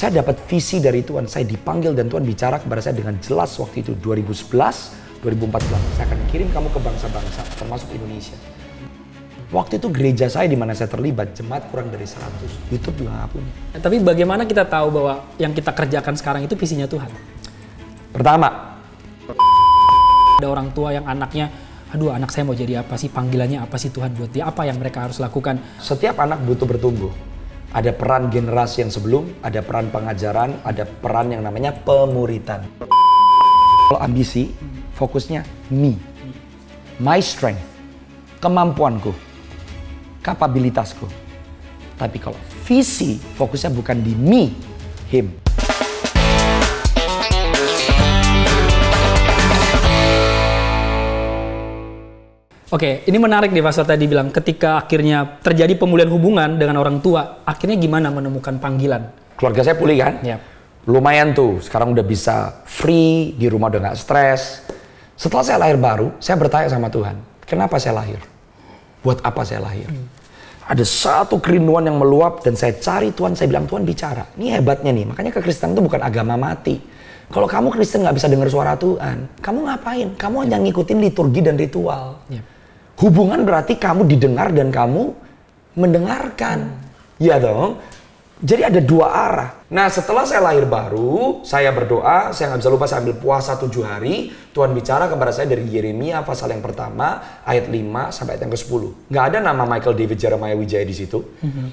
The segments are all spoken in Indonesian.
Saya dapat visi dari Tuhan, saya dipanggil dan Tuhan bicara kepada saya dengan jelas waktu itu 2011, 2014. Saya akan kirim kamu ke bangsa-bangsa, termasuk Indonesia. Waktu itu gereja saya di mana saya terlibat, jemaat kurang dari 100. YouTube juga nggak punya. Tapi bagaimana kita tahu bahwa yang kita kerjakan sekarang itu visinya Tuhan? Pertama, ada orang tua yang anaknya, aduh anak saya mau jadi apa sih, panggilannya apa sih Tuhan buat dia, apa yang mereka harus lakukan? setiap anak butuh bertumbuh. Ada peran generasi yang sebelum, ada peran pengajaran, ada peran yang namanya pemuritan. Kalau ambisi, fokusnya me, my strength, kemampuanku, kapabilitasku. Tapi kalau visi, fokusnya bukan di me, him. Oke, ini menarik nih Pastor tadi bilang ketika akhirnya terjadi pemulihan hubungan dengan orang tua, akhirnya gimana menemukan panggilan? Keluarga saya pulih kan? Yap. Lumayan tuh, sekarang udah bisa free, di rumah udah gak stres. Setelah saya lahir baru, saya bertanya sama Tuhan, kenapa saya lahir? Buat apa saya lahir? Ada satu kerinduan yang meluap dan saya cari Tuhan, saya bilang Tuhan bicara. Ini hebatnya nih, makanya kekristenan itu bukan agama mati. Kalau kamu Kristen gak bisa dengar suara Tuhan, kamu ngapain? Kamu hanya ngikutin liturgi dan ritual. Yap. Hubungan berarti kamu didengar dan kamu mendengarkan. Ya dong. Jadi ada dua arah. Nah setelah saya lahir baru, saya berdoa, saya nggak bisa lupa saya ambil puasa 7 hari. Tuhan bicara kepada saya dari Yeremia pasal yang pertama, ayat 5 sampai ayat yang ke-10. Nggak ada nama Michael David Jeremiah Wijaya di situ.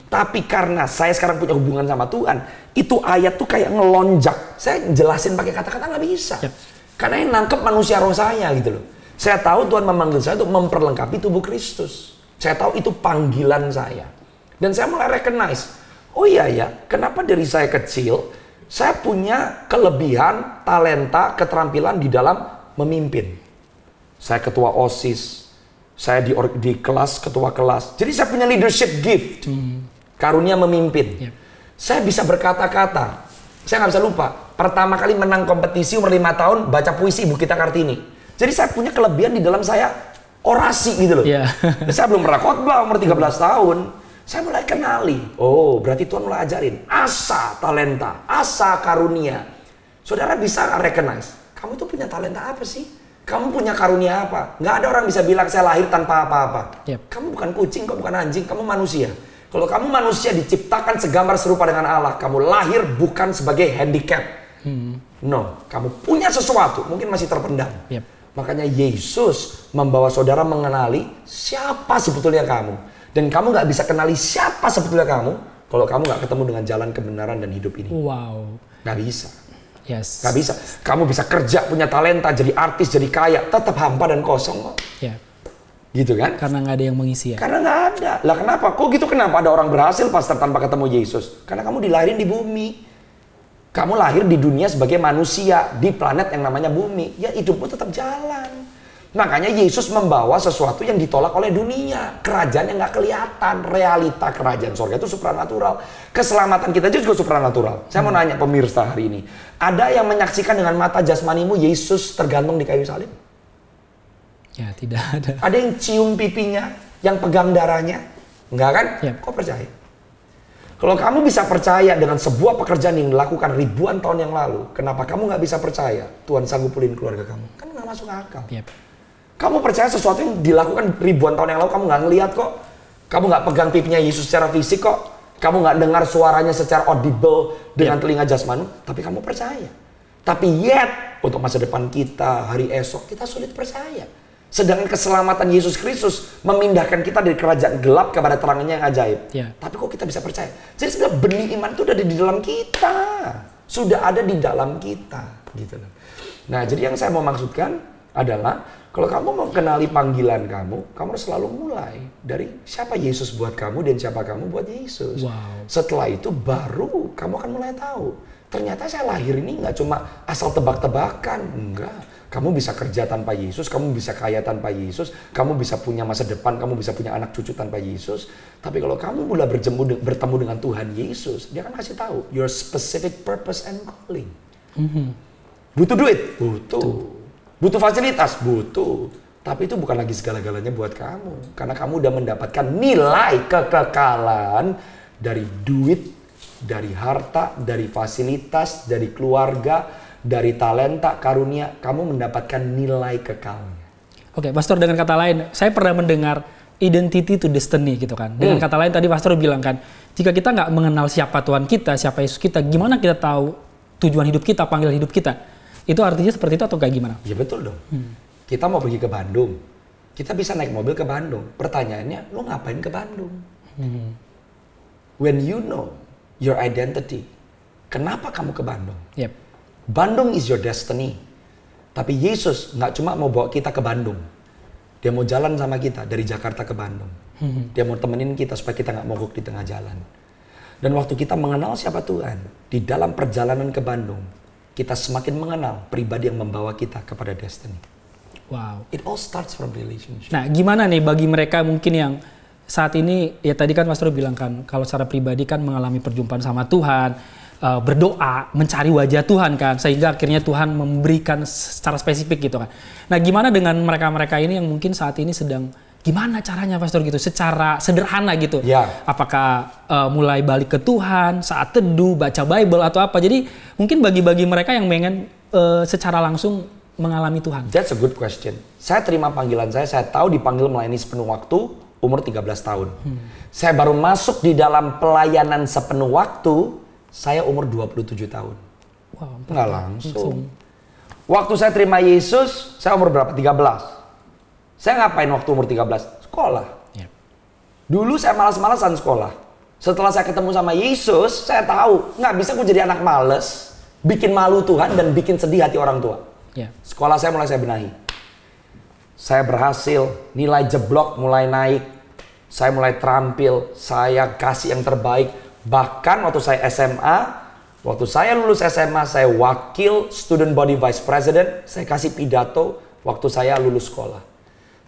Tapi karena saya sekarang punya hubungan sama Tuhan, itu ayat tuh kayak ngelonjak. Saya jelasin pakai kata-kata nggak bisa. Karena yang nangkep manusia roh saya gitu loh. Saya tahu Tuhan memanggil saya untuk memperlengkapi tubuh Kristus. Saya tahu itu panggilan saya. Dan saya mulai recognize, oh iya ya, kenapa dari saya kecil, saya punya kelebihan, talenta, keterampilan di dalam memimpin. Saya ketua OSIS, saya di kelas, ketua kelas. Jadi saya punya leadership gift, karunia memimpin. Saya bisa berkata-kata. Saya nggak bisa lupa, pertama kali menang kompetisi umur 5 tahun, baca puisi Ibu Kita Kartini. Jadi saya punya kelebihan di dalam saya orasi gitu loh. Saya belum pernah khotbah umur 13 tahun. Saya mulai kenali. Oh, berarti Tuhan mulai ajarin. Asa talenta, asa karunia. Saudara bisa recognize. Kamu tuh punya talenta apa sih? Kamu punya karunia apa? Nggak ada orang bisa bilang saya lahir tanpa apa-apa. Kamu bukan kucing, kamu bukan anjing, kamu manusia. Kalau kamu manusia diciptakan segambar serupa dengan Allah, kamu lahir bukan sebagai handicap. No, kamu punya sesuatu, mungkin masih terpendam. Makanya Yesus membawa saudara mengenali siapa sebetulnya kamu. Dan kamu gak bisa kenali siapa sebetulnya kamu kalau kamu gak ketemu dengan jalan kebenaran dan hidup ini. Wow. Gak bisa. Yes. Gak bisa. Kamu bisa kerja, punya talenta, jadi artis, jadi kaya, tetap hampa dan kosong kok. Gitu kan? Karena gak ada yang mengisi ya? Karena gak ada. Lah kenapa? Kok gitu kenapa ada orang berhasil pastor tanpa ketemu Yesus? Karena kamu dilahirin di bumi. Kamu lahir di dunia sebagai manusia di planet yang namanya bumi. Ya hidupmu tetap jalan. Makanya Yesus membawa sesuatu yang ditolak oleh dunia. Kerajaan yang gak kelihatan. Realita kerajaan surga itu supranatural. Keselamatan kita juga supranatural. Saya mau nanya pemirsa hari ini. Ada yang menyaksikan dengan mata jasmanimu Yesus tergantung di kayu salib? Ya tidak ada. Ada yang cium pipinya? Yang pegang darahnya? Enggak kan? Kok percaya? Kalau kamu bisa percaya dengan sebuah pekerjaan yang dilakukan ribuan tahun yang lalu, kenapa kamu nggak bisa percaya Tuhan sanggup pulihin keluarga kamu? Kan nggak masuk akal. Kamu percaya sesuatu yang dilakukan ribuan tahun yang lalu, kamu nggak ngelihat kok. Kamu nggak pegang pipinya Yesus secara fisik kok. Kamu nggak dengar suaranya secara audible dengan telinga jasmani, tapi kamu percaya. Tapi yet, untuk masa depan kita, hari esok, kita sulit percaya. Sedangkan keselamatan Yesus Kristus memindahkan kita dari kerajaan gelap kepada terangannya yang ajaib. Tapi kok kita bisa percaya? Jadi sebenarnya benih iman itu udah ada di dalam kita. Sudah ada di dalam kita. Gitu. Nah jadi yang saya mau maksudkan adalah kalau kamu mau kenali panggilan kamu harus selalu mulai dari siapa Yesus buat kamu dan siapa kamu buat Yesus. Setelah itu baru kamu akan mulai tahu. Ternyata saya lahir ini nggak cuma asal tebak-tebakan. Enggak. Kamu bisa kerja tanpa Yesus, kamu bisa kaya tanpa Yesus, kamu bisa punya masa depan, kamu bisa punya anak cucu tanpa Yesus. Tapi kalau kamu mulai bertemu dengan Tuhan Yesus, dia akan kasih tahu your specific purpose and calling. Butuh duit? Butuh. Butuh fasilitas? Butuh. Tapi itu bukan lagi segala-galanya buat kamu. Karena kamu udah mendapatkan nilai kekekalan dari duit, dari harta, dari fasilitas, dari keluarga, dari talenta, karunia, kamu mendapatkan nilai kekalnya. Oke, Pastor, dengan kata lain, saya pernah mendengar identity to destiny gitu kan. Dengan kata lain tadi Pastor bilang kan, jika kita nggak mengenal siapa Tuhan kita, siapa Yesus kita, gimana kita tahu tujuan hidup kita, panggilan hidup kita? Itu artinya seperti itu atau kayak gimana? Ya betul dong. Kita mau pergi ke Bandung, kita bisa naik mobil ke Bandung. Pertanyaannya, lo ngapain ke Bandung? When you know your identity, kenapa kamu ke Bandung? Yep. Bandung is your destiny. Tapi Yesus nggak cuma mau bawa kita ke Bandung. Dia mau jalan sama kita dari Jakarta ke Bandung. Dia mau temenin kita supaya kita nggak mogok di tengah jalan. Dan waktu kita mengenal siapa Tuhan, di dalam perjalanan ke Bandung, kita semakin mengenal pribadi yang membawa kita kepada destiny. Wow. It all starts from relationship. Nah, gimana nih bagi mereka mungkin yang saat ini, ya tadi kan Pastor bilang kan, kalau secara pribadi kan mengalami perjumpaan sama Tuhan, berdoa, mencari wajah Tuhan kan, sehingga akhirnya Tuhan memberikan secara spesifik gitu kan. Nah, gimana dengan mereka-mereka ini yang mungkin saat ini sedang, gimana caranya Pastor gitu, secara sederhana gitu. Ya. Apakah mulai balik ke Tuhan, saat teduh, baca Bible atau apa. Jadi mungkin bagi-bagi mereka yang pengen secara langsung mengalami Tuhan. That's a good question. Saya terima panggilan saya tahu dipanggil melayani sepenuh waktu umur 13 tahun. Saya baru masuk di dalam pelayanan sepenuh waktu, saya umur 27 tahun. Wow, nggak langsung. Waktu saya terima Yesus, saya umur berapa? 13. Saya ngapain waktu umur 13? Sekolah. Yep. Dulu saya malas-malasan sekolah. Setelah saya ketemu sama Yesus, saya tahu nggak bisa gue jadi anak males, bikin malu Tuhan dan bikin sedih hati orang tua. Yeah. Sekolah saya mulai saya benahi. Saya berhasil, nilai jeblok mulai naik. Saya mulai terampil, saya kasih yang terbaik. Bahkan waktu saya SMA, waktu saya lulus SMA, saya wakil student body vice president, saya kasih pidato waktu saya lulus sekolah.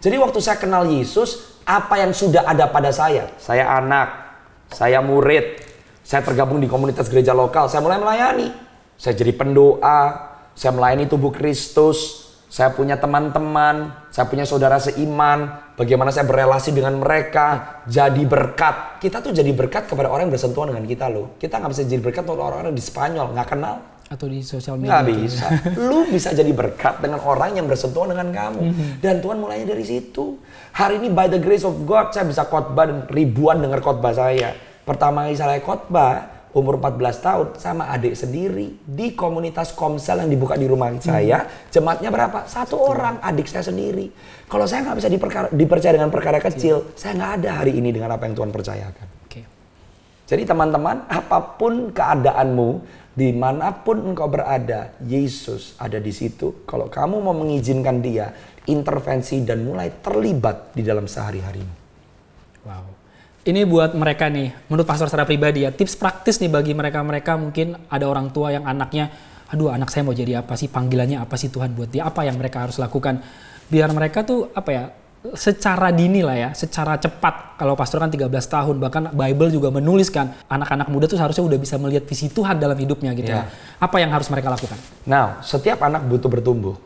Jadi waktu saya kenal Yesus, apa yang sudah ada pada saya anak, saya murid, saya tergabung di komunitas gereja lokal, saya mulai melayani. Saya jadi pendoa, saya melayani tubuh Kristus, saya punya teman-teman, saya punya saudara seiman, bagaimana saya berelasi dengan mereka, jadi berkat. Kita tuh jadi berkat kepada orang yang bersentuhan dengan kita loh. Kita nggak bisa jadi berkat untuk orang-orang di Spanyol, nggak kenal. Atau di sosial media. Nggak bisa. Lu bisa jadi berkat dengan orang yang bersentuhan dengan kamu. Dan Tuhan mulainya dari situ. Hari ini by the grace of God, saya bisa khotbah dan ribuan dengar khotbah saya. Pertama kali saya khotbah, umur 14 tahun sama adik sendiri di komunitas Komsel yang dibuka di rumah saya. Jemaatnya berapa? 1 orang, adik saya sendiri. Kalau saya nggak bisa dipercaya dengan perkara kecil, saya nggak ada hari ini dengan apa yang Tuhan percayakan. Okay. Jadi teman-teman, apapun keadaanmu, dimanapun engkau berada, Yesus ada di situ. Kalau kamu mau mengizinkan Dia intervensi dan mulai terlibat di dalam sehari-harimu. Wow. Ini buat mereka nih, menurut Pastor secara pribadi ya, tips praktis nih bagi mereka-mereka mungkin ada orang tua yang anaknya, aduh anak saya mau jadi apa sih, panggilannya apa sih Tuhan buat dia, apa yang mereka harus lakukan. Biar mereka tuh apa ya, secara dini lah ya, secara cepat. Kalau Pastor kan 13 tahun, bahkan Bible juga menuliskan anak-anak muda tuh harusnya udah bisa melihat visi Tuhan dalam hidupnya gitu. Yeah. Apa yang harus mereka lakukan? Nah, setiap anak butuh bertumbuh.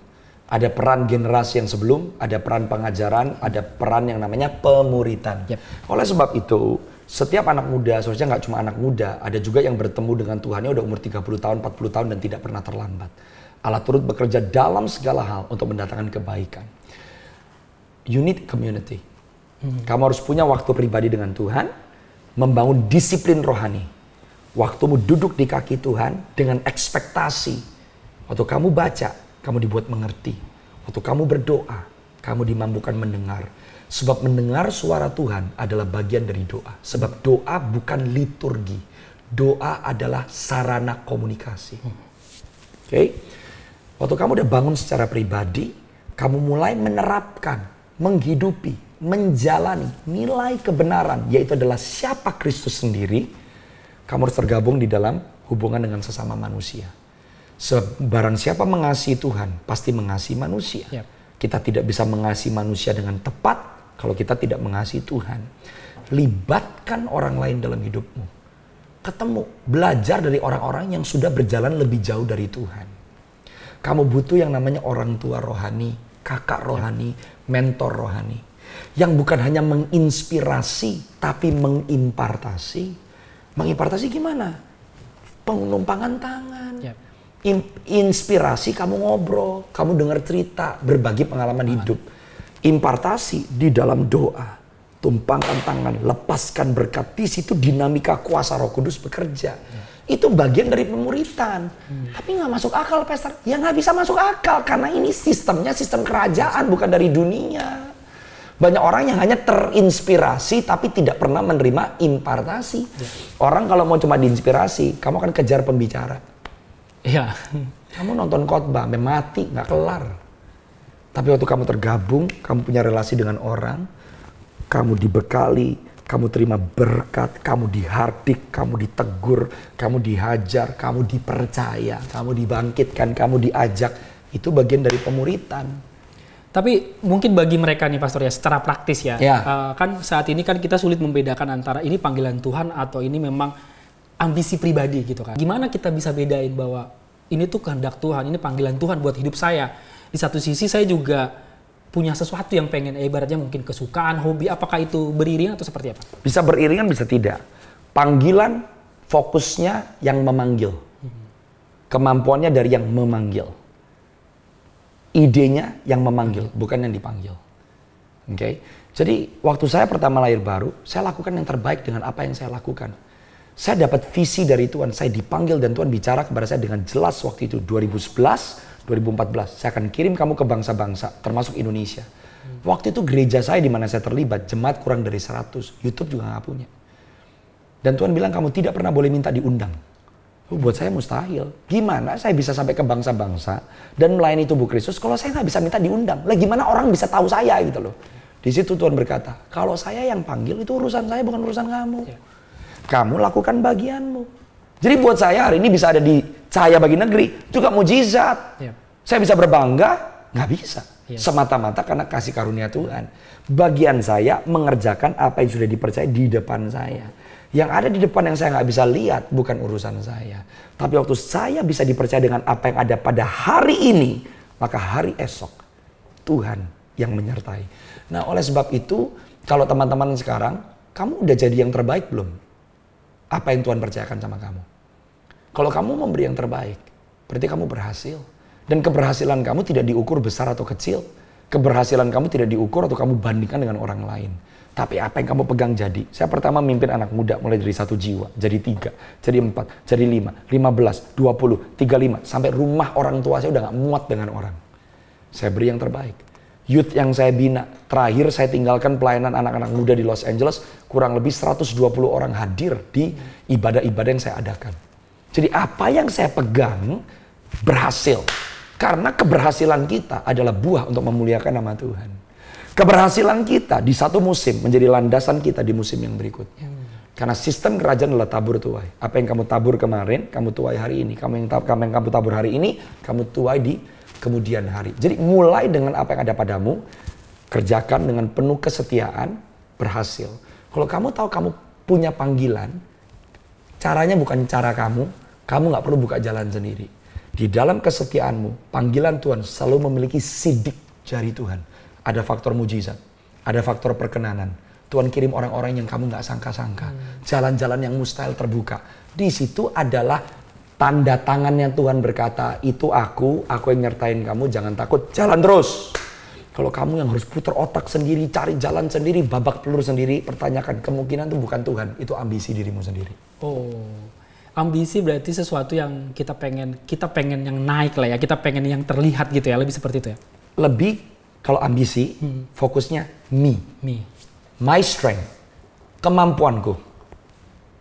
Ada peran generasi yang sebelum, ada peran pengajaran, ada peran yang namanya pemuritan. Yep. Oleh sebab itu, setiap anak muda, seharusnya nggak cuma anak muda, ada juga yang bertemu dengan Tuhannya udah umur 30 tahun, 40 tahun dan tidak pernah terlambat. Allah turut bekerja dalam segala hal untuk mendatangkan kebaikan. You need community. Kamu harus punya waktu pribadi dengan Tuhan, membangun disiplin rohani. Waktumu duduk di kaki Tuhan dengan ekspektasi. Waktu kamu baca, kamu dibuat mengerti. Waktu kamu berdoa, kamu dimampukan mendengar. Sebab mendengar suara Tuhan adalah bagian dari doa. Sebab doa bukan liturgi. Doa adalah sarana komunikasi. Oke? Waktu kamu udah bangun secara pribadi, kamu mulai menerapkan, menghidupi, menjalani nilai kebenaran, yaitu adalah siapa Kristus sendiri. Kamu harus tergabung di dalam hubungan dengan sesama manusia. Barang siapa mengasihi Tuhan, pasti mengasihi manusia. Yep. Kita tidak bisa mengasihi manusia dengan tepat kalau kita tidak mengasihi Tuhan. Libatkan orang lain dalam hidupmu. Ketemu, belajar dari orang-orang yang sudah berjalan lebih jauh dari Tuhan. Kamu butuh yang namanya orang tua rohani, kakak rohani, mentor rohani. Yang bukan hanya menginspirasi, tapi mengimpartasi. Mengimpartasi gimana? penumpangan tangan. Yep. Inspirasi kamu ngobrol, kamu dengar cerita, berbagi pengalaman hidup. Impartasi di dalam doa, tumpangkan tangan, lepaskan berkat. Di situ dinamika kuasa Roh Kudus bekerja. Itu bagian dari pemuritan. Tapi nggak masuk akal, Pastor. Ya nggak bisa masuk akal karena ini sistemnya sistem kerajaan, bukan dari dunia. Banyak orang yang hanya terinspirasi tapi tidak pernah menerima impartasi. Orang kalau mau cuma diinspirasi, kamu akan kejar pembicara. Iya. Kamu nonton khotbah, sampai mati nggak kelar. Tapi waktu kamu tergabung, kamu punya relasi dengan orang, kamu dibekali, kamu terima berkat, kamu dihardik, kamu ditegur, kamu dihajar, kamu dipercaya, kamu dibangkitkan, kamu diajak. Itu bagian dari pemuritan. Tapi mungkin bagi mereka nih Pastor ya, secara praktis ya, Ya. Kan saat ini kan kita sulit membedakan antara ini panggilan Tuhan atau ini memang ambisi pribadi gitu kan. Gimana kita bisa bedain bahwa ini tuh kehendak Tuhan, ini panggilan Tuhan buat hidup saya. Di satu sisi saya juga punya sesuatu yang pengen, ibaratnya mungkin kesukaan, hobi, apakah itu beriringan atau seperti apa? Bisa beriringan, bisa tidak. Panggilan fokusnya yang memanggil. Kemampuannya dari yang memanggil. Idenya yang memanggil, bukan yang dipanggil. Oke. Jadi waktu saya pertama lahir baru, saya lakukan yang terbaik dengan apa yang saya lakukan. Saya dapat visi dari Tuhan, saya dipanggil dan Tuhan bicara kepada saya dengan jelas waktu itu 2011, 2014. Saya akan kirim kamu ke bangsa-bangsa, termasuk Indonesia. Waktu itu gereja saya di mana saya terlibat, jemaat kurang dari 100, YouTube juga nggak punya. Dan Tuhan bilang kamu tidak pernah boleh minta diundang. Buat saya mustahil. Gimana saya bisa sampai ke bangsa-bangsa dan melayani tubuh Kristus kalau saya nggak bisa minta diundang? Lah gimana orang bisa tahu saya gitu loh? Di situ Tuhan berkata, kalau saya yang panggil itu urusan saya bukan urusan kamu. Kamu lakukan bagianmu. Jadi buat saya hari ini bisa ada di Cahaya Bagi Negeri juga mujizat. Saya bisa berbangga? Nggak bisa. Semata-mata karena kasih karunia Tuhan. Bagian saya mengerjakan apa yang sudah dipercaya di depan saya. Yang ada di depan yang saya nggak bisa lihat bukan urusan saya. Tapi waktu saya bisa dipercaya dengan apa yang ada pada hari ini, maka hari esok Tuhan yang menyertai. Nah oleh sebab itu, kalau teman-teman sekarang, kamu udah jadi yang terbaik belum? Apa yang Tuhan percayakan sama kamu? Kalau kamu memberi yang terbaik, berarti kamu berhasil. Dan keberhasilan kamu tidak diukur besar atau kecil. Keberhasilan kamu tidak diukur atau kamu bandingkan dengan orang lain. Tapi apa yang kamu pegang jadi. Saya pertama mimpin anak muda mulai dari 1 jiwa. Jadi 3, jadi 4, jadi 5, 15, 20, 35. Sampai rumah orang tua saya udah gak muat dengan orang. Saya beri yang terbaik. Youth yang saya bina. Terakhir saya tinggalkan pelayanan anak-anak muda di Los Angeles. Kurang lebih 120 orang hadir di ibadah-ibadah yang saya adakan. Jadi apa yang saya pegang berhasil. Karena keberhasilan kita adalah buah untuk memuliakan nama Tuhan. Keberhasilan kita di satu musim menjadi landasan kita di musim yang berikutnya. Karena sistem kerajaan adalah tabur tuai. Apa yang kamu tabur kemarin, kamu tuai hari ini. Kamu yang kamu tabur hari ini, kamu tuai di kemudian hari. Jadi mulai dengan apa yang ada padamu, kerjakan dengan penuh kesetiaan, berhasil. Kalau kamu tahu kamu punya panggilan, caranya bukan cara kamu nggak perlu buka jalan sendiri. Di dalam kesetiaanmu, panggilan Tuhan selalu memiliki sidik jari Tuhan. Ada faktor mujizat, ada faktor perkenanan. Tuhan kirim orang-orang yang kamu nggak sangka-sangka. Jalan-jalan yang mustahil terbuka. Di situ adalah tanda tangannya Tuhan berkata, itu aku yang nyertain kamu, jangan takut, jalan terus. Kalau kamu yang harus putar otak sendiri, cari jalan sendiri, babak pelur sendiri, pertanyakan, kemungkinan itu bukan Tuhan, itu ambisi dirimu sendiri. Oh, ambisi berarti sesuatu yang kita pengen yang naik lah ya, kita pengen yang terlihat gitu ya, lebih seperti itu ya? Lebih. Kalau ambisi, fokusnya me. My strength, kemampuanku,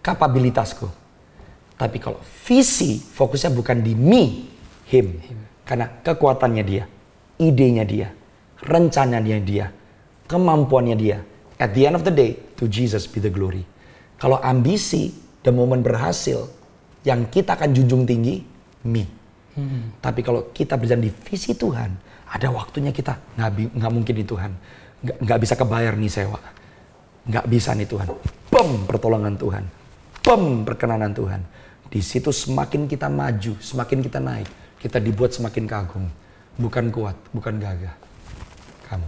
kapabilitasku. Tapi kalau visi, fokusnya bukan di me, him. Karena kekuatannya dia, idenya dia, rencananya dia, kemampuannya dia. At the end of the day, to Jesus be the glory. Kalau ambisi, the moment berhasil, yang kita akan junjung tinggi, me. Tapi kalau kita berjalan di visi Tuhan, ada waktunya kita nggak mungkin di Tuhan, nggak bisa kebayar nih sewa, nggak bisa nih Tuhan. Pertolongan Tuhan, perkenanan Tuhan. Di situ semakin kita maju, semakin kita naik, kita dibuat semakin kagum, bukan kuat, bukan gagah. Kamu.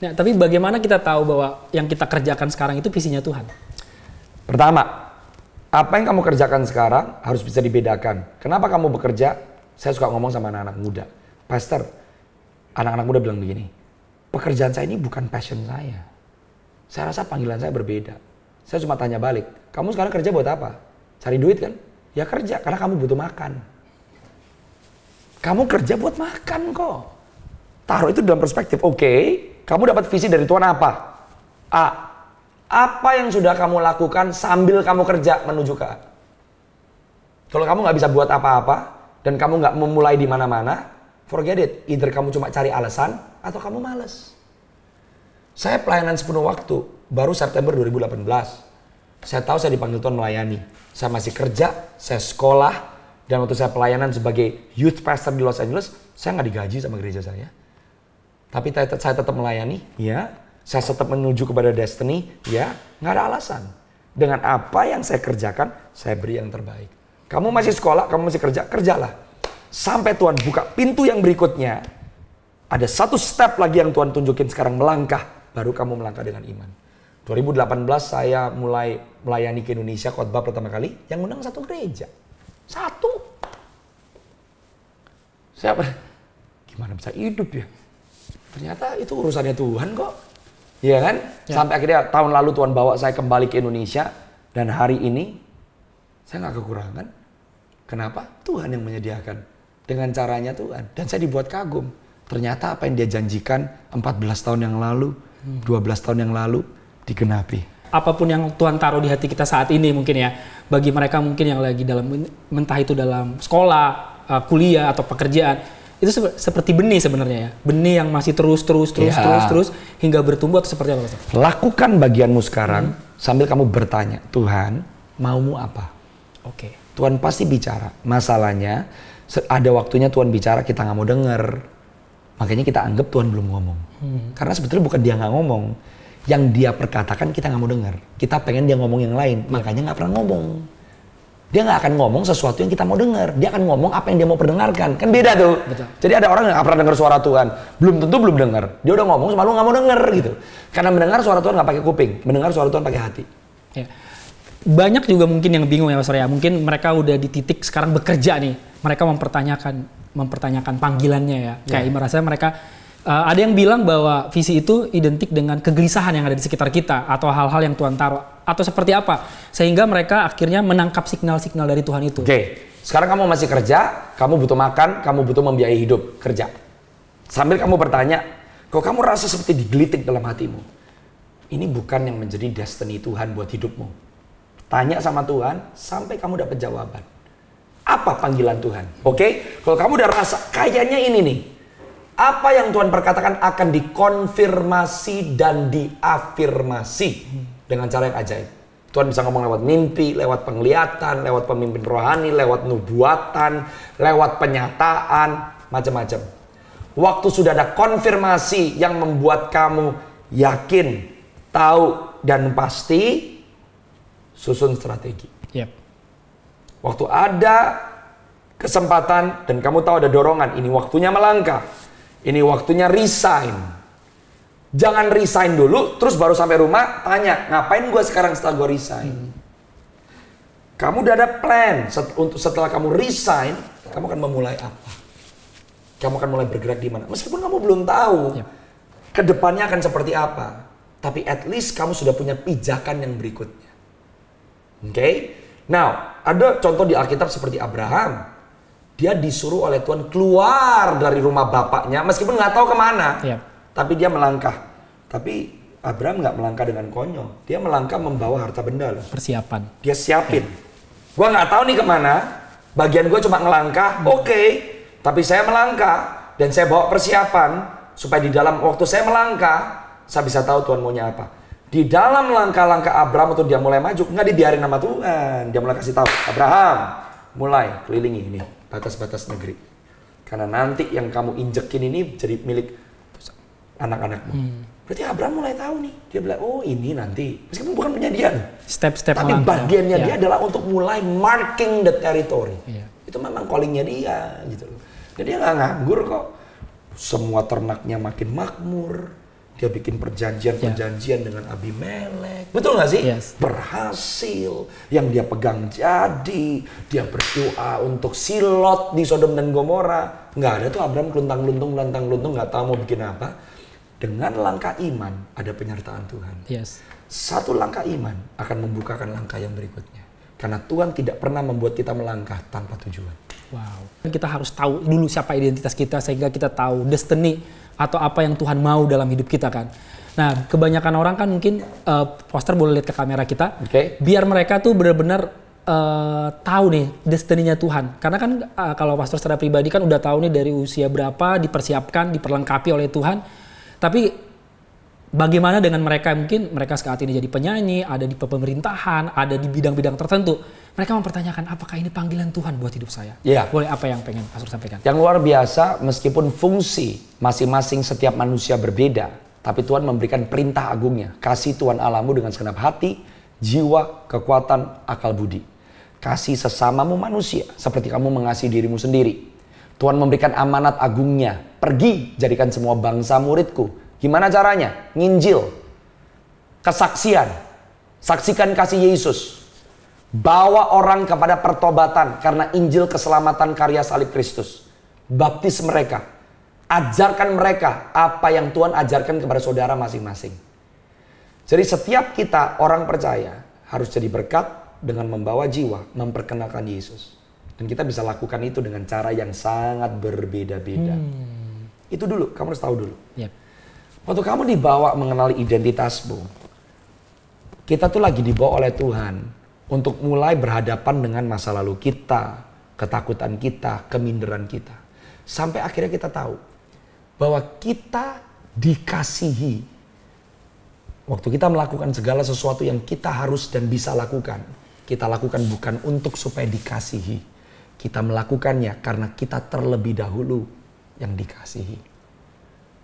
Nah, tapi bagaimana kita tahu bahwa yang kita kerjakan sekarang itu visinya Tuhan? Pertama, Apa yang kamu kerjakan sekarang harus bisa dibedakan. Kenapa kamu bekerja? Saya suka ngomong sama anak-anak muda. Pastor, anak-anak muda bilang begini, pekerjaan saya ini bukan passion saya. Saya rasa panggilan saya berbeda. Saya cuma tanya balik, kamu sekarang kerja buat apa? Cari duit kan? Ya kerja, karena kamu butuh makan. Kamu kerja buat makan kok. Taruh itu dalam perspektif, oke, kamu dapat visi dari Tuhan apa? A. Apa yang sudah kamu lakukan sambil kamu kerja menuju ke A? Kalau kamu nggak bisa buat apa-apa, dan kamu nggak memulai di mana-mana, forget it. Either kamu cuma cari alasan, atau kamu males. Saya pelayanan sepenuh waktu, baru September 2018. Saya tahu saya dipanggil Tuhan melayani. Saya masih kerja, saya sekolah, dan waktu saya pelayanan sebagai youth pastor di Los Angeles, saya nggak digaji sama gereja saya. Tapi saya tetap melayani, ya. Saya tetap menuju kepada destiny, ya. Nggak ada alasan. Dengan apa yang saya kerjakan, saya beri yang terbaik. Kamu masih sekolah, kamu masih kerja, kerjalah. Sampai Tuhan buka pintu yang berikutnya. Ada satu step lagi yang Tuhan tunjukin sekarang, melangkah. Baru kamu melangkah dengan iman. 2018 saya mulai melayani ke Indonesia, khotbah pertama kali. Yang menang satu gereja. Satu. Siapa? Gimana bisa hidup ya? Ternyata itu urusannya Tuhan kok. Iya kan? Ya. Sampai akhirnya tahun lalu Tuhan bawa saya kembali ke Indonesia. Dan hari ini saya nggak kekurangan. Kenapa? Tuhan yang menyediakan. Dengan caranya Tuhan. Dan saya dibuat kagum. Ternyata apa yang dia janjikan 14 tahun yang lalu, 12 tahun yang lalu, digenapi. Apapun yang Tuhan taruh di hati kita saat ini mungkin ya. Bagi mereka mungkin yang lagi dalam, entah itu dalam sekolah, kuliah, atau pekerjaan. Itu seperti benih sebenarnya ya. Benih yang masih terus hingga bertumbuh atau seperti apa? Lakukan bagianmu sekarang sambil kamu bertanya, Tuhan, maumu apa? Oke. Tuhan pasti bicara. Masalahnya ada waktunya Tuhan bicara kita nggak mau denger. Makanya kita anggap Tuhan belum ngomong. Karena sebetulnya bukan dia nggak ngomong. Yang dia perkatakan kita nggak mau dengar. Kita pengen dia ngomong yang lain. Makanya nggak pernah ngomong. Dia nggak akan ngomong sesuatu yang kita mau dengar. Dia akan ngomong apa yang dia mau perdengarkan. Kan beda tuh. Betul. Jadi ada orang yang nggak pernah dengar suara Tuhan. Belum tentu belum dengar. Dia udah ngomong sama lu nggak mau denger gitu. Karena mendengar suara Tuhan nggak pakai kuping. Mendengar suara Tuhan pakai hati. Ya. Banyak juga mungkin yang bingung ya Mas Surya. Mungkin mereka udah di titik sekarang bekerja nih. Mereka mempertanyakan panggilannya ya. Kayak ibaratnya mereka ada yang bilang bahwa visi itu identik dengan kegelisahan yang ada di sekitar kita atau hal-hal yang Tuhan taruh atau seperti apa sehingga mereka akhirnya menangkap signal-signal dari Tuhan itu. Oke, sekarang kamu masih kerja, kamu butuh makan, kamu butuh membiayai hidup, kerja. Sambil kamu bertanya, kok kamu rasa seperti digelitik dalam hatimu? Ini bukan yang menjadi destiny Tuhan buat hidupmu. Tanya sama Tuhan sampai kamu dapat jawaban. Apa panggilan Tuhan? Oke, kalau kamu udah rasa kayaknya ini nih. Apa yang Tuhan perkatakan akan dikonfirmasi dan diafirmasi dengan cara yang ajaib. Tuhan bisa ngomong lewat mimpi, lewat penglihatan, lewat pemimpin rohani, lewat nubuatan, lewat penyataan, macam-macam. Waktu sudah ada konfirmasi yang membuat kamu yakin, tahu, dan pasti, susun strategi. Yep. Waktu ada kesempatan dan kamu tahu ada dorongan, ini waktunya melangkah. Ini waktunya resign. Jangan resign dulu, terus baru sampai rumah tanya, ngapain gue sekarang setelah gue resign? Kamu udah ada plan untuk setelah kamu resign, kamu akan memulai apa? Kamu akan mulai bergerak di mana? Meskipun kamu belum tahu kedepannya akan seperti apa, tapi at least kamu sudah punya pijakan yang berikutnya. Oke? Now, ada contoh di Alkitab seperti Abraham. Dia disuruh oleh Tuhan keluar dari rumah bapaknya, meskipun nggak tahu kemana. Tapi dia melangkah. Tapi Abraham nggak melangkah dengan konyol. Dia melangkah membawa harta benda loh. Persiapan. Dia siapin. Gua nggak tahu nih kemana. Bagian gue cuma ngelangkah, oke. Tapi saya melangkah dan saya bawa persiapan supaya di dalam waktu saya melangkah, saya bisa tahu Tuhan maunya apa. Di dalam langkah-langkah Abraham waktu dia mulai maju, nggak dibiarin sama Tuhan. Dia mulai kasih tahu, Abraham, mulai kelilingi ini batas-batas negeri. Karena nanti yang kamu injekin ini jadi milik anak-anakmu. Berarti Abraham mulai tahu nih. Dia bilang, oh ini nanti. Meskipun bukan punya dia. Step-step tapi bagiannya dia adalah untuk mulai marking the territory. Itu memang callingnya dia gitu loh. Dan dia nggak nganggur kok. Semua ternaknya makin makmur. Dia bikin perjanjian-perjanjian dengan Abimelek. Betul nggak sih? Yes. Berhasil. Yang dia pegang jadi. Dia berdoa untuk Silot di Sodom dan Gomora. Nggak ada tuh Abraham keluntang-luntung, nggak tahu mau bikin apa. Dengan langkah iman ada penyertaan Tuhan. Yes. Satu langkah iman akan membukakan langkah yang berikutnya. Karena Tuhan tidak pernah membuat kita melangkah tanpa tujuan. Wow. Kita harus tahu dulu siapa identitas kita sehingga kita tahu destiny atau apa yang Tuhan mau dalam hidup kita kan. Nah, kebanyakan orang kan mungkin Pastor boleh lihat ke kamera kita. Biar mereka tuh benar-benar tahu nih destiny-nya Tuhan. Karena kan kalau pastor secara pribadi kan udah tahu nih dari usia berapa dipersiapkan, diperlengkapi oleh Tuhan. Tapi bagaimana dengan mereka, mungkin mereka saat ini jadi penyanyi, ada di pemerintahan, ada di bidang-bidang tertentu. Mereka mempertanyakan apakah ini panggilan Tuhan buat hidup saya? Yeah. Boleh apa yang pengen pastor sampaikan? Yang luar biasa, meskipun fungsi masing-masing setiap manusia berbeda, tapi Tuhan memberikan perintah agungnya. Kasih Tuhan Allahmu dengan segenap hati, jiwa, kekuatan, akal budi. Kasih sesamamu manusia seperti kamu mengasihi dirimu sendiri. Tuhan memberikan amanat agungnya. Pergi, jadikan semua bangsa muridku. Gimana caranya? Nginjil. Kesaksian. Saksikan kasih Yesus. Bawa orang kepada pertobatan karena Injil keselamatan karya salib Kristus. Baptis mereka. Ajarkan mereka apa yang Tuhan ajarkan kepada saudara masing-masing. Jadi setiap kita orang percaya harus jadi berkat dengan membawa jiwa, memperkenalkan Yesus. Dan kita bisa lakukan itu dengan cara yang sangat berbeda-beda. Itu dulu, kamu harus tahu dulu. Yep. Waktu kamu dibawa mengenali identitasmu, kita tuh lagi dibawa oleh Tuhan untuk mulai berhadapan dengan masa lalu kita, ketakutan kita, keminderan kita. Sampai akhirnya kita tahu bahwa kita dikasihi. Waktu kita melakukan segala sesuatu yang kita harus dan bisa lakukan, kita lakukan bukan untuk supaya dikasihi. Kita melakukannya karena kita terlebih dahulu yang dikasihi.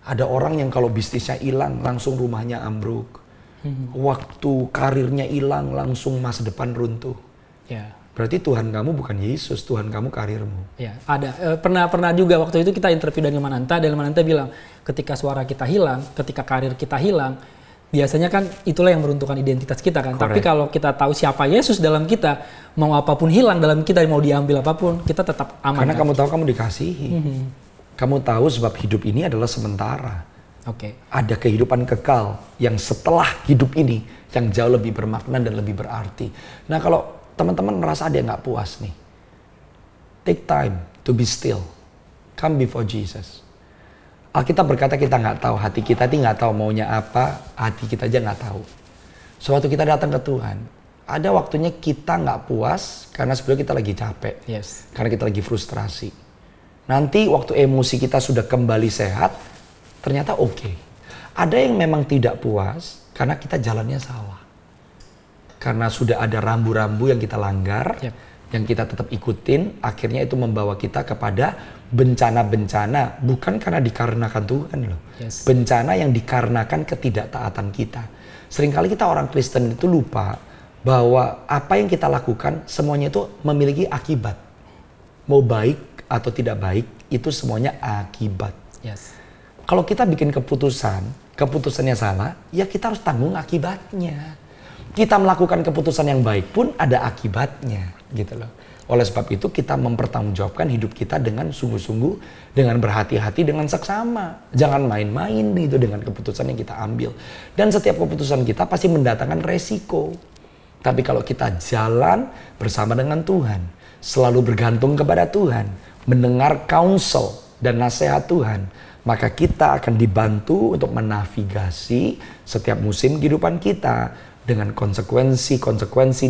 Ada orang yang kalau bisnisnya hilang langsung rumahnya ambruk. Waktu karirnya hilang langsung masa depan runtuh. Ya. Berarti Tuhan kamu bukan Yesus, Tuhan kamu karirmu. Ya, ada. Pernah juga waktu itu kita interview Daniel Mananta. Daniel Mananta bilang ketika suara kita hilang, ketika karir kita hilang, biasanya kan itulah yang meruntuhkan identitas kita kan. Correct. Tapi kalau kita tahu siapa Yesus dalam kita, mau apapun hilang dalam kita, mau diambil apapun, kita tetap aman. Karena kan? kamu tahu kamu dikasihi. Kamu tahu sebab hidup ini adalah sementara. Oke. Ada kehidupan kekal yang setelah hidup ini yang jauh lebih bermakna dan lebih berarti. Nah kalau teman-teman merasa ada yang gak puas nih, take time to be still. Come before Jesus. Alkitab berkata kita nggak tahu, hati kita nggak tahu maunya apa, hati kita aja nggak tahu. So waktu kita datang ke Tuhan, ada waktunya kita nggak puas karena sebetulnya kita lagi capek, Yes. karena kita lagi frustrasi. Nanti waktu emosi kita sudah kembali sehat, ternyata oke. Ada yang memang tidak puas karena kita jalannya salah, karena sudah ada rambu-rambu yang kita langgar. Yep. Yang kita tetap ikutin, akhirnya itu membawa kita kepada bencana-bencana, bukan karena dikarenakan Tuhan loh. Yes. Bencana yang dikarenakan ketidaktaatan kita. Seringkali kita orang Kristen itu lupa bahwa apa yang kita lakukan semuanya itu memiliki akibat. Mau baik atau tidak baik, itu semuanya akibat. Yes. Kalau kita bikin keputusannya salah, ya kita harus tanggung akibatnya. Kita melakukan keputusan yang baik pun ada akibatnya, gitu loh. Oleh sebab itu kita mempertanggungjawabkan hidup kita dengan sungguh-sungguh, dengan berhati-hati, dengan seksama. Jangan main-main gitu dengan keputusan yang kita ambil. Dan setiap keputusan kita pasti mendatangkan resiko. Tapi kalau kita jalan bersama dengan Tuhan, selalu bergantung kepada Tuhan, mendengar counsel dan nasihat Tuhan, maka kita akan dibantu untuk menavigasi setiap musim kehidupan kita dengan konsekuensi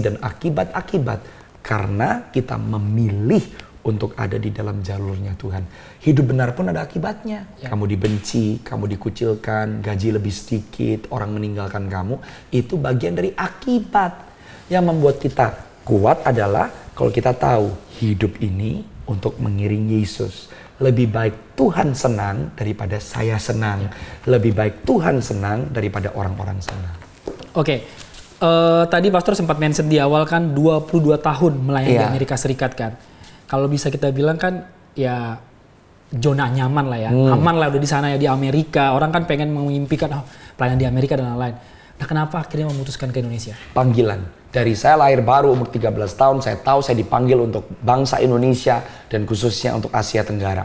dan akibat-akibat karena kita memilih untuk ada di dalam jalurnya Tuhan. Hidup benar pun ada akibatnya. Ya. Kamu dibenci, kamu dikucilkan, gaji lebih sedikit, orang meninggalkan kamu, itu bagian dari akibat. Yang membuat kita kuat adalah kalau kita tahu hidup ini untuk mengiringi Yesus. Lebih baik Tuhan senang daripada saya senang. Ya. Lebih baik Tuhan senang daripada orang-orang senang. Oke. Tadi Pastor sempat mention di awal kan 22 tahun melayani di Amerika Serikat kan. Kalau bisa kita bilang kan ya zona nyaman lah ya, aman lah udah di sana ya di Amerika. Orang kan pengen memimpikan pelayanan di Amerika dan lain-lain. Nah kenapa akhirnya memutuskan ke Indonesia? Panggilan. Dari saya lahir baru umur 13 tahun, saya tahu saya dipanggil untuk bangsa Indonesia dan khususnya untuk Asia Tenggara.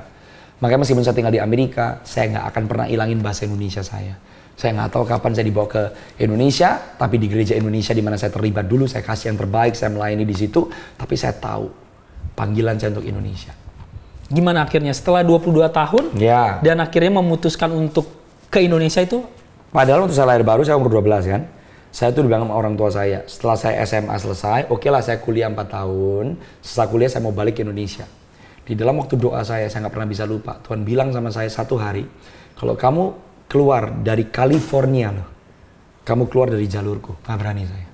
Makanya meskipun saya tinggal di Amerika, saya nggak akan pernah ilangin bahasa Indonesia saya. Saya nggak tahu kapan saya dibawa ke Indonesia, tapi di gereja Indonesia di mana saya terlibat dulu, saya kasih yang terbaik, saya melayani di situ. Tapi saya tahu panggilan saya untuk Indonesia. Gimana akhirnya setelah 22 tahun Ya. dan akhirnya memutuskan untuk ke Indonesia itu? Padahal waktu saya lahir baru, saya umur 12 kan. Saya tuh bilang sama orang tua saya, setelah saya SMA selesai, oke lah saya kuliah 4 tahun. Setelah kuliah saya mau balik ke Indonesia. Di dalam waktu doa saya nggak pernah bisa lupa. Tuhan bilang sama saya satu hari, kalau kamu keluar dari California loh, kamu keluar dari jalurku. Nggak berani saya.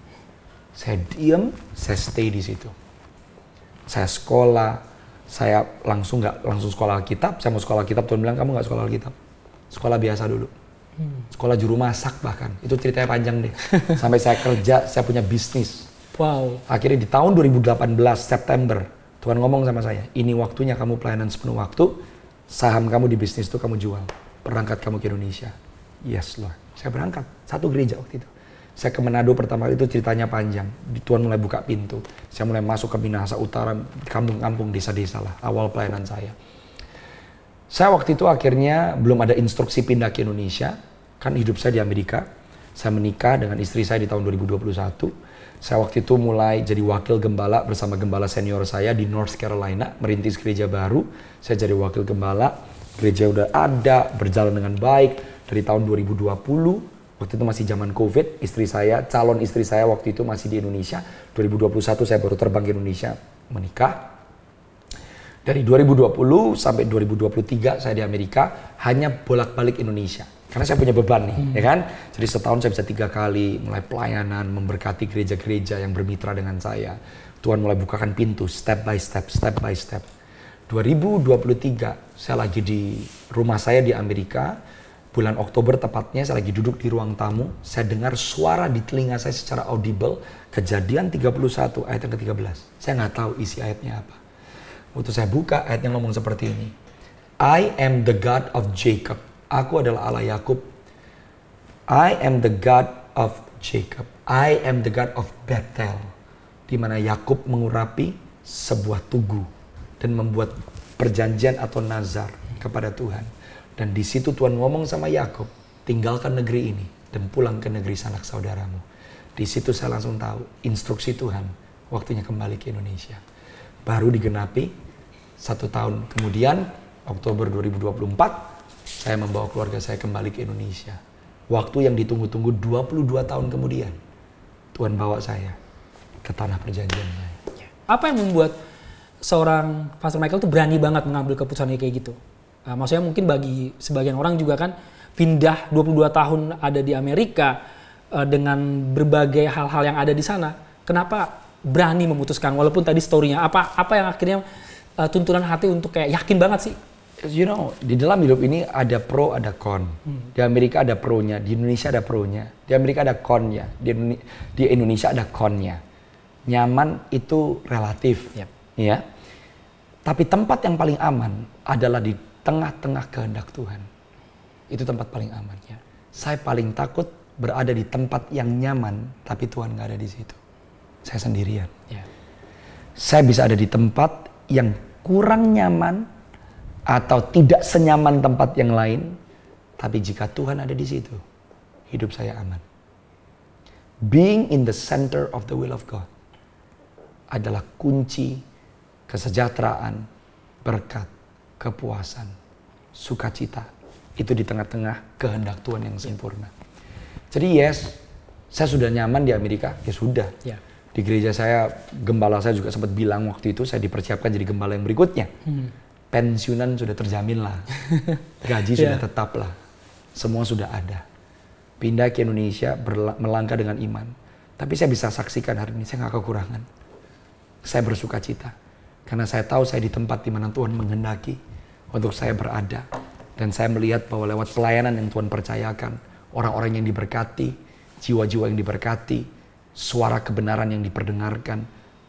Saya diam, saya stay di situ. Saya sekolah, saya langsung sekolah Alkitab. Saya mau sekolah Alkitab, Tuhan bilang kamu nggak sekolah Alkitab. Sekolah biasa dulu. Sekolah juru masak bahkan. Itu ceritanya panjang deh. Sampai saya kerja, saya punya bisnis. Wow. Akhirnya di tahun 2018 September, Tuhan ngomong sama saya, ini waktunya kamu pelayanan sepenuh waktu, saham kamu di bisnis itu kamu jual. Berangkat kamu ke Indonesia. Yes Lord. Saya berangkat, satu gereja waktu itu. Saya ke Manado pertama kali itu ceritanya panjang. Tuhan mulai buka pintu. Saya mulai masuk ke Minahasa Utara, kampung-kampung, desa-desa lah, awal pelayanan saya. Saya waktu itu akhirnya belum ada instruksi pindah ke Indonesia. Kan hidup saya di Amerika. Saya menikah dengan istri saya di tahun 2021. Saya waktu itu mulai jadi wakil gembala bersama gembala senior saya di North Carolina. Merintis gereja baru. Saya jadi wakil gembala. Gereja udah ada, berjalan dengan baik. Dari tahun 2020, waktu itu masih zaman COVID. Calon istri saya waktu itu masih di Indonesia. 2021 saya baru terbang ke Indonesia menikah. Dari 2020 sampai 2023 saya di Amerika hanya bolak-balik Indonesia. Karena saya punya beban nih, ya kan? Jadi setahun saya bisa 3 kali mulai pelayanan, memberkati gereja-gereja yang bermitra dengan saya. Tuhan mulai bukakan pintu, step by step, step by step. 2023, saya lagi di rumah saya di Amerika. Bulan Oktober tepatnya, saya lagi duduk di ruang tamu. Saya dengar suara di telinga saya secara audible. Kejadian 31 ayat yang ke-13. Saya nggak tahu isi ayatnya apa. Waktu saya buka, ayatnya ngomong seperti ini. I am the God of Jacob. Aku adalah Allah Yakub. I am the God of Jacob. I am the God of Bethel. Di mana Yakub mengurapi sebuah tugu dan membuat perjanjian atau nazar kepada Tuhan. Dan di situ Tuhan ngomong sama Yakub, tinggalkan negeri ini dan pulang ke negeri sanak saudaramu. Di situ saya langsung tahu instruksi Tuhan, waktunya kembali ke Indonesia. Baru digenapi 1 tahun kemudian, Oktober 2024, saya membawa keluarga saya kembali ke Indonesia. Waktu yang ditunggu-tunggu 22 tahun kemudian, Tuhan bawa saya ke tanah perjanjian saya. Apa yang membuat seorang Pastor Michael tuh berani banget mengambil keputusan kayak gitu? Maksudnya mungkin bagi sebagian orang juga kan pindah 22 tahun ada di Amerika dengan berbagai hal-hal yang ada di sana. Kenapa berani memutuskan walaupun tadi story-nya apa yang akhirnya tuntunan hati untuk kayak yakin banget sih? You know, di dalam hidup ini ada pro, ada con. Di Amerika ada pro-nya, di Indonesia ada pro-nya. Di Amerika ada con-nya, di Indonesia ada con-nya. Nyaman itu relatif, ya. Tapi tempat yang paling aman adalah di tengah-tengah kehendak Tuhan. Itu tempat paling aman. Ya. Saya paling takut berada di tempat yang nyaman, tapi Tuhan nggak ada di situ. Saya sendirian. Ya. Saya bisa ada di tempat yang kurang nyaman, atau tidak senyaman tempat yang lain, tapi jika Tuhan ada di situ, hidup saya aman. Being in the center of the will of God adalah kunci kesejahteraan, berkat, kepuasan, sukacita. Itu di tengah-tengah kehendak Tuhan yang sempurna. Jadi yes, saya sudah nyaman di Amerika, ya sudah. Ya. Di gereja saya, gembala saya juga sempat bilang waktu itu saya dipersiapkan jadi gembala yang berikutnya. Pensiunan sudah terjamin lah, gaji sudah tetap lah, semua sudah ada. Pindah ke Indonesia, melangkah dengan iman. Tapi saya bisa saksikan hari ini, saya nggak kekurangan. Saya bersuka cita, karena saya tahu saya di tempat di mana Tuhan menghendaki untuk saya berada. Dan saya melihat bahwa lewat pelayanan yang Tuhan percayakan, orang-orang yang diberkati, jiwa-jiwa yang diberkati, suara kebenaran yang diperdengarkan.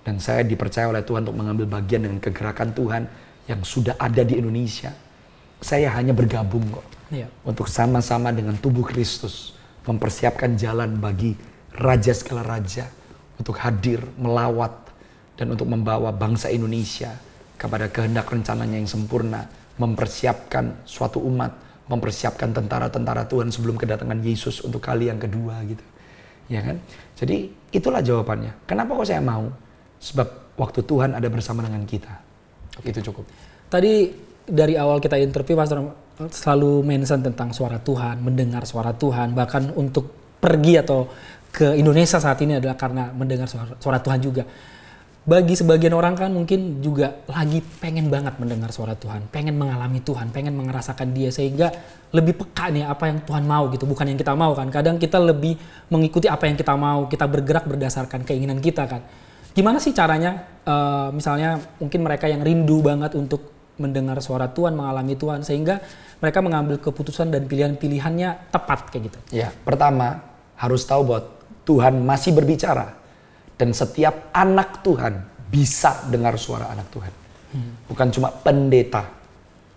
Dan saya dipercaya oleh Tuhan untuk mengambil bagian dengan kegerakan Tuhan yang sudah ada di Indonesia. Saya hanya bergabung kok. Iya. Untuk sama-sama dengan tubuh Kristus mempersiapkan jalan bagi raja segala raja untuk hadir, melawat, dan untuk membawa bangsa Indonesia kepada kehendak rencananya yang sempurna, mempersiapkan suatu umat, mempersiapkan tentara-tentara Tuhan sebelum kedatangan Yesus untuk kali yang kedua gitu. Ya kan? Jadi itulah jawabannya. Kenapa kok saya mau? Sebab waktu Tuhan ada bersama dengan kita. Itu cukup. Tadi dari awal kita interview Pastor selalu mention tentang suara Tuhan, mendengar suara Tuhan, bahkan untuk pergi atau ke Indonesia saat ini adalah karena mendengar suara Tuhan juga. Bagi sebagian orang kan mungkin juga lagi pengen banget mendengar suara Tuhan, pengen mengalami Tuhan, pengen merasakan Dia, sehingga lebih peka nih apa yang Tuhan mau gitu, bukan yang kita mau kan. Kadang kita lebih mengikuti apa yang kita mau, kita bergerak berdasarkan keinginan kita kan. Gimana sih caranya, misalnya mungkin mereka yang rindu banget untuk mendengar suara Tuhan, mengalami Tuhan, sehingga mereka mengambil keputusan dan pilihan-pilihannya tepat kayak gitu. Ya, pertama harus tahu bahwa Tuhan masih berbicara. Dan setiap anak Tuhan bisa dengar suara anak Tuhan. Bukan cuma pendeta.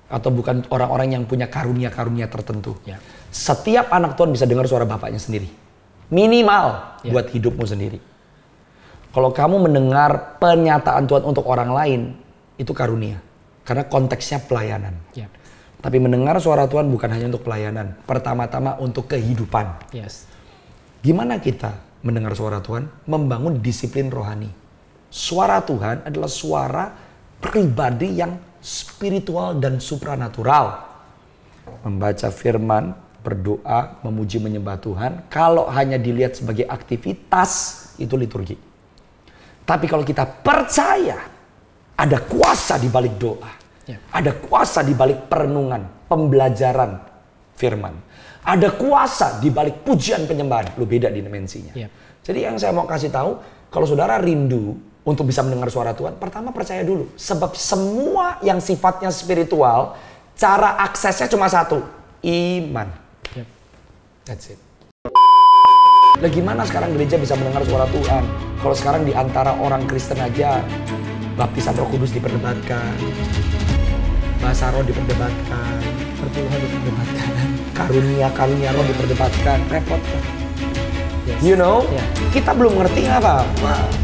Atau bukan orang-orang yang punya karunia-karunia tertentu. Ya. Setiap anak Tuhan bisa dengar suara bapaknya sendiri. Minimal buat hidupmu sendiri. Kalau kamu mendengar pernyataan Tuhan untuk orang lain, itu karunia. Karena konteksnya pelayanan. Ya. Tapi mendengar suara Tuhan bukan hanya untuk pelayanan. Pertama-tama untuk kehidupan. Yes. Gimana kita mendengar suara Tuhan? Membangun disiplin rohani. Suara Tuhan adalah suara pribadi yang spiritual dan supranatural. Membaca firman, berdoa, memuji menyembah Tuhan. Kalau hanya dilihat sebagai aktivitas, itu liturgi. Tapi kalau kita percaya ada kuasa di balik doa. Ada kuasa di balik perenungan, pembelajaran firman. Ada kuasa di balik pujian penyembahan. Lu beda dimensinya. Jadi yang saya mau kasih tahu, kalau saudara rindu untuk bisa mendengar suara Tuhan, pertama percaya dulu. Sebab semua yang sifatnya spiritual, cara aksesnya cuma satu. Iman. That's it. Nah gimana sekarang gereja bisa mendengar suara Tuhan? Kalau sekarang di antara orang Kristen aja, baptisan Roh Kudus diperdebatkan. Bahasa roh diperdebatkan. Perpuluhan diperdebatkan. Karunia roh diperdebatkan. Repot kan? You know, kita belum ngerti apa.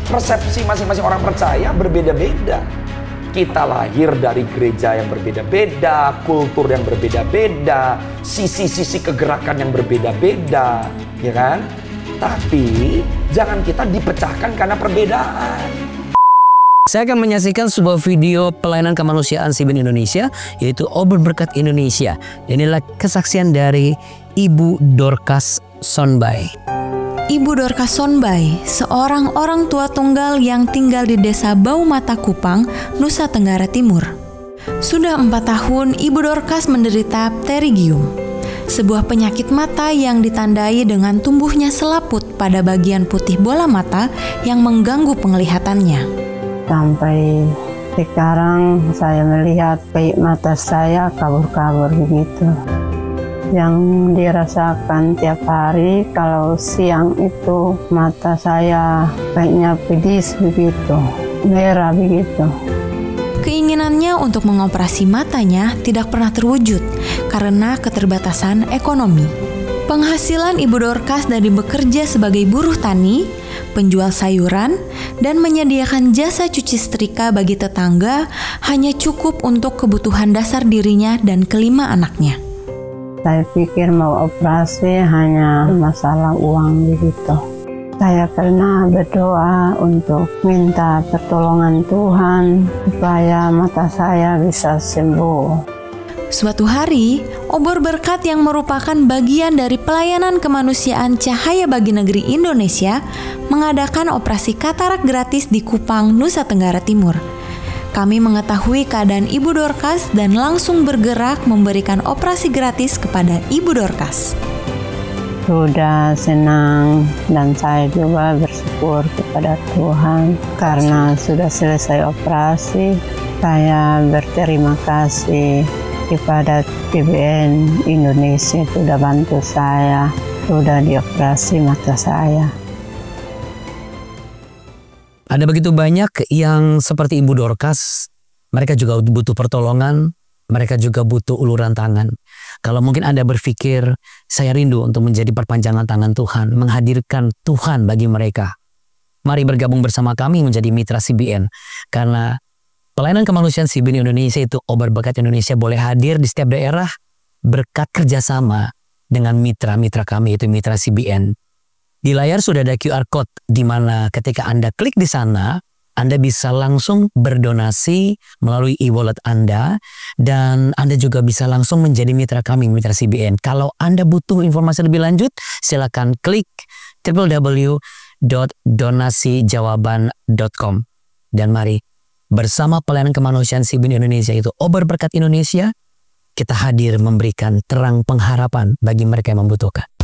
Persepsi masing-masing orang percaya berbeda-beda. Kita lahir dari gereja yang berbeda-beda, kultur yang berbeda-beda, sisi-sisi kegerakan yang berbeda-beda, ya kan? Tapi jangan kita dipecahkan karena perbedaan. Saya akan menyaksikan sebuah video pelayanan kemanusiaan CBN Indonesia, yaitu Obor Berkat Indonesia. Dan inilah kesaksian dari Ibu Dorcas Sonbai. Ibu Dorcas Sonbai, seorang orang tua tunggal yang tinggal di desa Baumata Kupang, Nusa Tenggara Timur. Sudah 4 tahun Ibu Dorcas menderita pterygium, sebuah penyakit mata yang ditandai dengan tumbuhnya selaput pada bagian putih bola mata yang mengganggu penglihatannya. Sampai sekarang saya melihat kayak mata saya kabur-kabur begitu. Yang dirasakan tiap hari kalau siang itu mata saya kayaknya pedis begitu, merah begitu. Keinginannya untuk mengoperasi matanya tidak pernah terwujud karena keterbatasan ekonomi. Penghasilan Ibu Dorcas dari bekerja sebagai buruh tani, penjual sayuran, dan menyediakan jasa cuci setrika bagi tetangga hanya cukup untuk kebutuhan dasar dirinya dan kelima anaknya. Saya pikir mau operasi hanya masalah uang begitu. Saya pernah berdoa untuk minta pertolongan Tuhan supaya mata saya bisa sembuh. Suatu hari, Obor Berkat yang merupakan bagian dari pelayanan kemanusiaan Cahaya Bagi Negeri Indonesia mengadakan operasi katarak gratis di Kupang, Nusa Tenggara Timur. Kami mengetahui keadaan Ibu Dorcas dan langsung bergerak memberikan operasi gratis kepada Ibu Dorcas. Sudah senang dan saya juga bersyukur kepada Tuhan karena sudah selesai operasi. Saya berterima kasih kepada CBN Indonesia sudah bantu saya, sudah dioperasi mata saya. Ada begitu banyak yang seperti Ibu Dorcas, mereka juga butuh pertolongan, mereka juga butuh uluran tangan. Kalau mungkin Anda berpikir, saya rindu untuk menjadi perpanjangan tangan Tuhan, menghadirkan Tuhan bagi mereka. Mari bergabung bersama kami menjadi mitra CBN. Karena pelayanan kemanusiaan CBN Indonesia itu Obar Berkat Indonesia boleh hadir di setiap daerah berkat kerjasama dengan mitra-mitra kami, yaitu mitra CBN. Di layar sudah ada QR Code, di mana ketika Anda klik di sana, Anda bisa langsung berdonasi melalui e-wallet Anda, dan Anda juga bisa langsung menjadi mitra kami, mitra CBN. Kalau Anda butuh informasi lebih lanjut, silakan klik www.donasijawaban.com. Dan mari bersama pelayanan kemanusiaan CBN Indonesia, itu Obar Berkat Indonesia, kita hadir memberikan terang pengharapan bagi mereka yang membutuhkan.